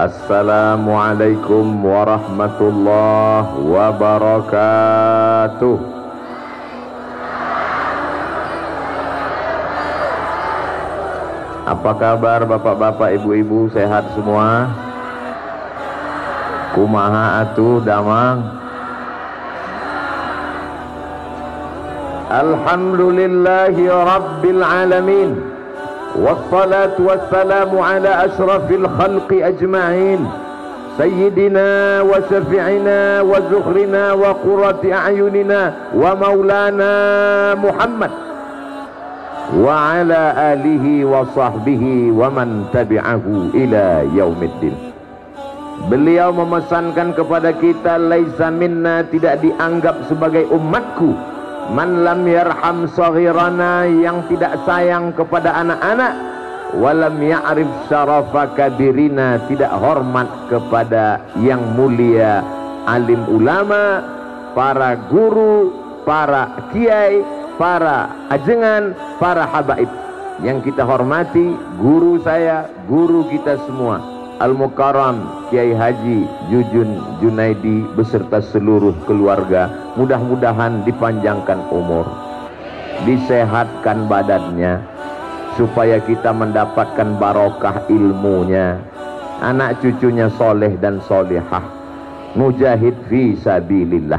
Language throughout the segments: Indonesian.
Assalamualaikum warahmatullahi wabarakatuh. Apa kabar bapak-bapak, ibu-ibu, sehat semua? Kumaha atuh damang? Alhamdulillahi rabbil alamin. Wassalatu wassalamu ala ashrafil khalqi ajma'in, sayyidina wa syafi'ina wa zukhrina wa qurrati a'yunina wa maulana Muhammad wa ala alihi wa sahbihi wa man tabi'ahu ila yaumiddin. Beliau memesankan kepada kita, laisa minna, tidak dianggap sebagai umatku, man lam yarham saghirana, yang tidak sayang kepada anak-anak, walam ya'rif syarafa kabirina, tidak hormat kepada yang mulia, alim ulama, para guru, para kiai, para ajengan, para habaib. Yang kita hormati guru saya, guru kita semua, Al-Mukarram Kiai Haji Jujun Junaidi beserta seluruh keluarga. Mudah-mudahan dipanjangkan umur, disehatkan badannya, supaya kita mendapatkan barokah ilmunya, anak cucunya soleh dan solehah, mujahid fi sabilillah.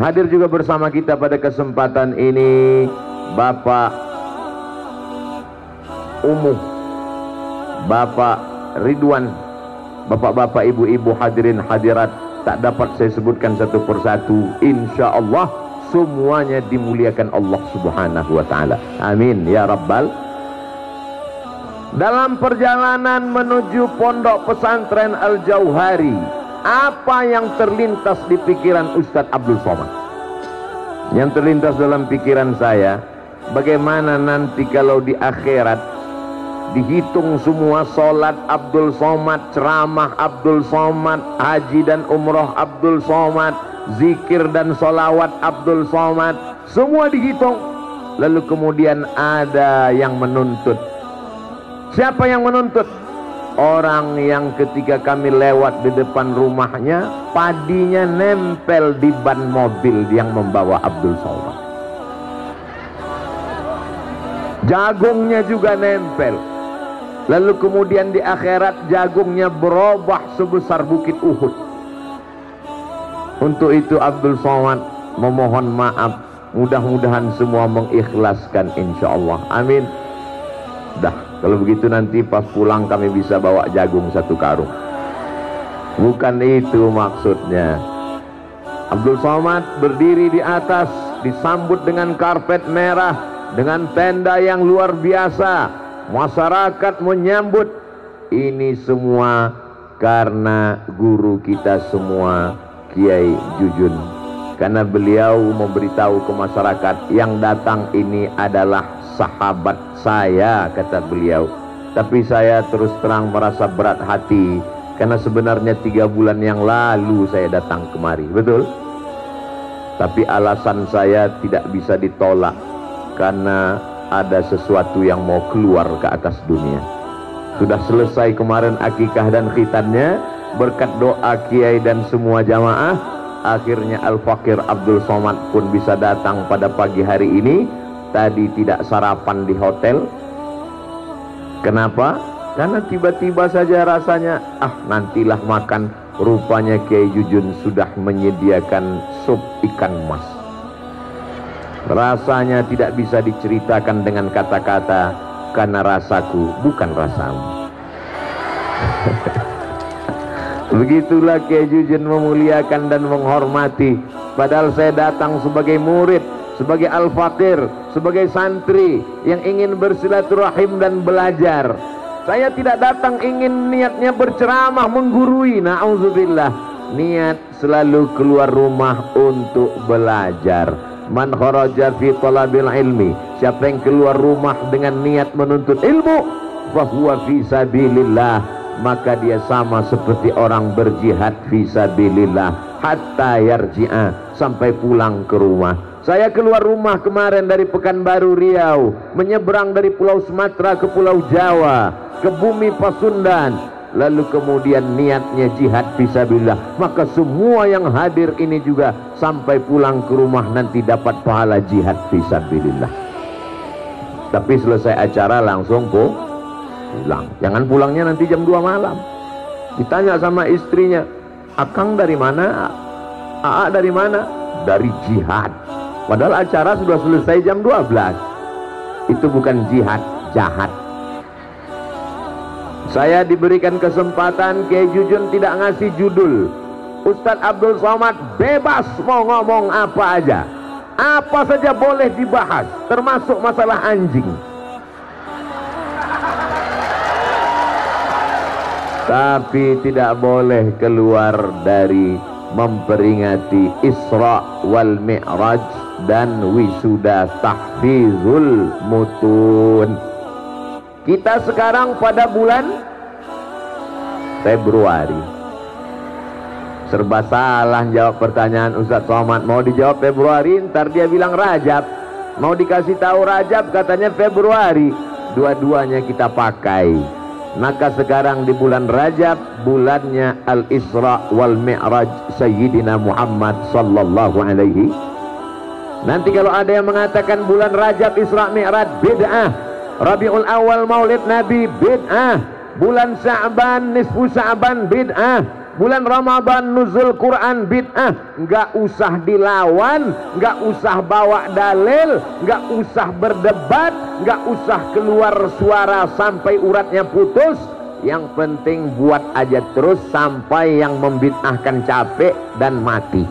Hadir juga bersama kita pada kesempatan ini Bapak Umuh, Bapak Ridwan, bapak-bapak, ibu-ibu, hadirin hadirat, tak dapat saya sebutkan satu persatu. Insya Allah semuanya dimuliakan Allah subhanahu wa ta'ala. Amin ya rabbal. Dalam perjalanan menuju pondok pesantren Al-Jauhari, apa yang terlintas di pikiran Ustadz Abdul Somad? Yang terlintas dalam pikiran saya, bagaimana nanti kalau di akhirat dihitung semua solat Abdul Somad, ceramah Abdul Somad, haji dan umroh Abdul Somad, zikir dan solawat Abdul Somad, semua dihitung. Lalu kemudian ada yang menuntut. Siapa yang menuntut? Orang yang ketika kami lewat di depan rumahnya, padinya nempel di ban mobil yang membawa Abdul Somad, jagungnya juga nempel. Lalu kemudian di akhirat jagungnya berubah sebesar bukit Uhud. Untuk itu Abdul Somad memohon maaf. Mudah-mudahan semua mengikhlaskan insyaallah. Amin. Dah, kalau begitu nanti pas pulang kami bisa bawa jagung satu karung. Bukan itu maksudnya. Abdul Somad berdiri di atas, disambut dengan karpet merah, dengan tenda yang luar biasa. Masyarakat menyambut. Ini semua karena guru kita semua, Kiai Jujun. Karena beliau memberitahu ke masyarakat, yang datang ini adalah sahabat saya, kata beliau. Tapi saya terus terang merasa berat hati, karena sebenarnya 3 bulan yang lalu saya datang kemari, betul? Tapi alasan saya tidak bisa ditolak, karena ada sesuatu yang mau keluar ke atas dunia. Sudah selesai kemarin akikah dan khitannya, berkat doa kiai dan semua jamaah, akhirnya Al-Fakir Abdul Somad pun bisa datang pada pagi hari ini. Tadi tidak sarapan di hotel. Kenapa? Karena tiba-tiba saja rasanya, nantilah makan. Rupanya Kiai Jujun sudah menyediakan sup ikan mas. Rasanya tidak bisa diceritakan dengan kata-kata, karena rasaku bukan rasamu. Begitulah Kiai Jujun memuliakan dan menghormati. Padahal saya datang sebagai murid, sebagai al-fakir, sebagai santri yang ingin bersilaturahim dan belajar. Saya tidak datang ingin niatnya berceramah, menggurui. Na'udzubillah. Niat selalu keluar rumah untuk belajar. Man kharaja fi talabil ilmi, siapa yang keluar rumah dengan niat menuntut ilmu, fahuwa fi sabilillah, maka dia sama seperti orang berjihad fi sabilillah hatta yarji'a, sampai pulang ke rumah. Saya keluar rumah kemarin dari Pekanbaru Riau, menyeberang dari Pulau Sumatera ke Pulau Jawa, ke bumi Pasundan. lalu kemudian niatnya jihad fisabilillah, maka semua yang hadir ini juga sampai pulang ke rumah nanti dapat pahala jihad fisabilillah. Tapi selesai acara langsung pulang. Jangan pulangnya nanti jam 2 malam. Ditanya sama istrinya, "Akang dari mana? Aa dari mana?" "Dari jihad." Padahal acara sudah selesai jam 12. Itu bukan jihad, jahat. Saya diberikan kesempatan, Kiai Jujun tidak ngasih judul. Ustadz Abdul Somad bebas mau ngomong apa aja, apa saja boleh dibahas, termasuk masalah anjing. Tapi tidak boleh keluar dari memperingati Isra wal Mi'raj dan wisuda tahfizul mutun. Kita sekarang pada bulan Februari. Serba salah jawab pertanyaan Ustadz Somad. Mau dijawab Februari, ntar dia bilang Rajab. Mau dikasih tahu Rajab, katanya Februari. Dua-duanya kita pakai. Maka sekarang di bulan Rajab, bulannya Al-Isra wal Mi'raj Sayyidina Muhammad sallallahu alaihi. Nanti kalau ada yang mengatakan bulan Rajab Isra Mi'raj bid'ah, Rabiul Awal Maulid Nabi bid'ah, bulan Sya'ban nisfu Sya'ban bid'ah, bulan Ramadan nuzul Quran bid'ah. Nggak usah dilawan, nggak usah bawa dalil, nggak usah berdebat, nggak usah keluar suara sampai uratnya putus. Yang penting buat aja terus sampai yang membid'ahkan capek dan mati.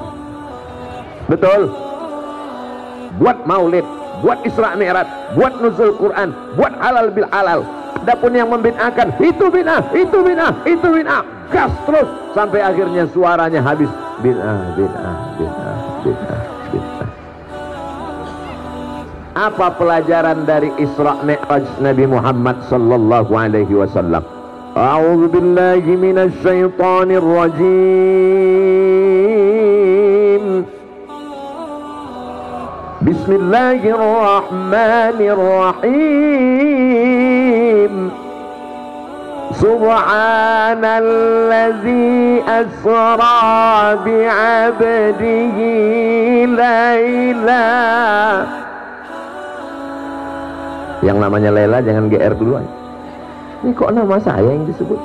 Betul? Buat maulid, buat Isra Mi'raj, buat nuzul Quran, buat halal bil halal. Adapun yang membid'ahkan, itu bid'ah, itu bid'ah, itu bid'ah, gas terus sampai akhirnya suaranya habis. Bid'ah, bid'ah, bid'ah, bid'ah, bid'ah. Apa pelajaran dari Isra Mi'raj Nabi Muhammad sallallahu alaihi wasallam? A'udzu billahi minasy syaithanir rajim. Bismillahirrahmanirrahim. Subhanalladzi asra bi'abdihi laila. Yang namanya Laila jangan GR duluan. Ini kok nama saya yang disebut?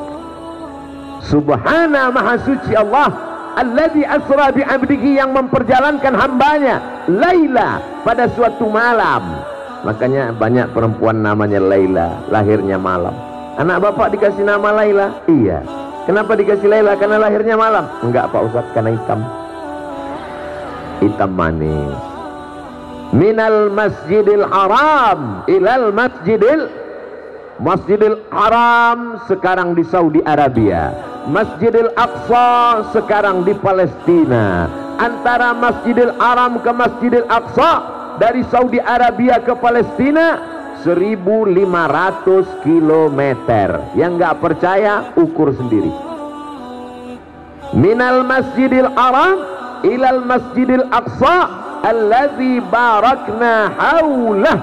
Subhana maha suci Allah, alladzi asra bi'abdihi, yang memperjalankan hambanya Laila pada suatu malam. Makanya banyak perempuan namanya Laila, lahirnya malam. Anak bapak dikasih nama Laila? Iya. Kenapa dikasih Laila? Karena lahirnya malam? Enggak Pak Ustadz, karena hitam. Hitam manis. Minal masjidil haram ilal masjidil haram sekarang di Saudi Arabia, Masjidil Aqsa sekarang di Palestina. Antara Masjidil Haram ke Masjidil Aqsa, dari Saudi Arabia ke Palestina 1.500 km. Yang nggak percaya ukur sendiri. Minal Masjidil Haram ilal Masjidil Aqsa alladzi barakna haulah,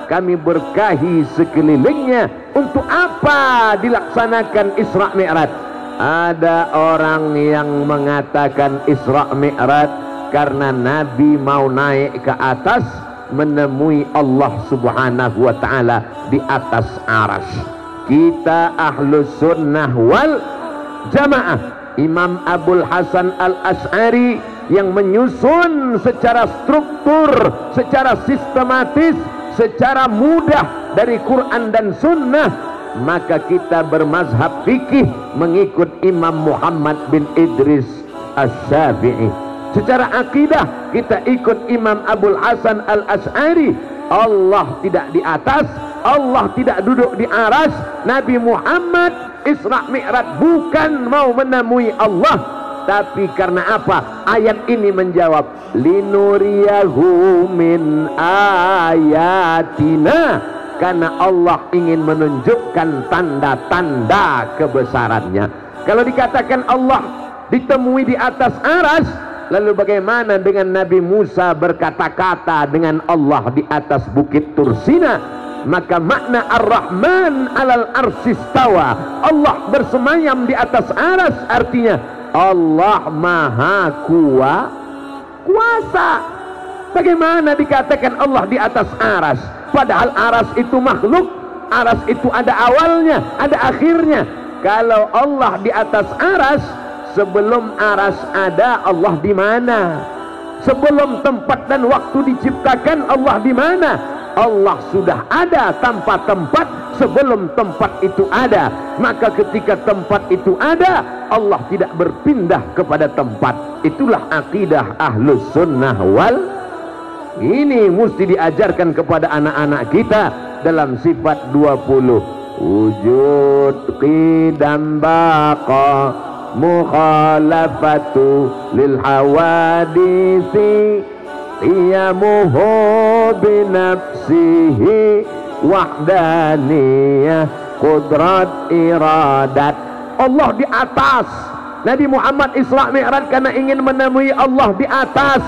kami berkahi sekelilingnya. Untuk apa dilaksanakan Isra Mi'raj? Ada orang yang mengatakan Isra Mi'raj karena Nabi mau naik ke atas menemui Allah Subhanahu wa ta'ala di atas arasy. Kita Ahlus Sunnah wal Jamaah, Imam Abul Hasan Al-Asy'ari yang menyusun secara struktur, secara sistematis, secara mudah dari Quran dan Sunnah. Maka kita bermazhab fikih mengikut Imam Muhammad bin Idris Asy-Syafi'i. Secara akidah kita ikut Imam Abul Hasan Al-Asy'ari. Allah tidak di atas, Allah tidak duduk di aras. Nabi Muhammad Isra Mi'raj bukan mau menemui Allah, tapi karena apa? Ayat ini menjawab, linuriyahu min ayatina, karena Allah ingin menunjukkan tanda-tanda kebesarannya. Kalau dikatakan Allah ditemui di atas aras, lalu bagaimana dengan Nabi Musa berkata-kata dengan Allah di atas bukit Tursina? maka makna Ar-Rahman alal arsistawa, Allah bersemayam di atas aras, artinya Allah maha kuasa. Bagaimana dikatakan Allah di atas aras, padahal aras itu makhluk, aras itu ada awalnya, ada akhirnya. Kalau Allah di atas aras, sebelum aras ada, Allah di mana? Sebelum tempat dan waktu diciptakan, Allah di mana? Allah sudah ada tanpa tempat sebelum tempat itu ada. Maka ketika tempat itu ada, Allah tidak berpindah kepada tempat. Itulah akidah Ahlus Sunnah wal. Ini mesti diajarkan kepada anak-anak kita dalam sifat 20. Wujud qidam baqa mukhalafatu lil hawadisi qiyamuhu binafsihi wahdaniyah qudrat iradat. Allah di atas. Nabi Muhammad Isra Mi'raj karena ingin menemui Allah di atas.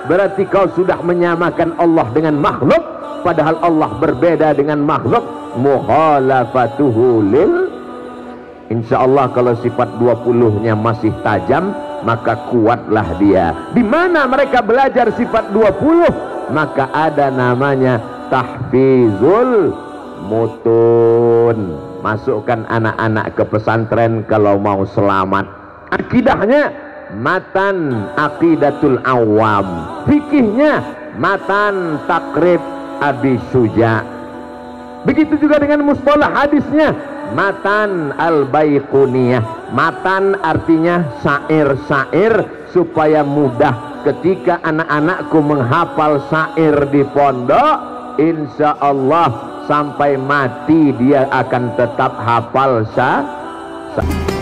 Berarti kau sudah menyamakan Allah dengan makhluk, padahal Allah berbeda dengan makhluk. Mukhalafatuhu lil. Insyaallah kalau sifat 20-nya masih tajam, maka kuatlah dia. Di mana mereka belajar sifat 20? Maka ada namanya tahfizul mutun. Masukkan anak-anak ke pesantren kalau mau selamat. Akidahnya matan aqidatul awam, fikihnya matan takrib Abi Suja. Begitu juga dengan mustalah hadisnya matan al-baiquniyah. Matan artinya syair-syair supaya mudah ketika anak-anakku menghafal syair di pondok, insya Allah sampai mati dia akan tetap hafal syair.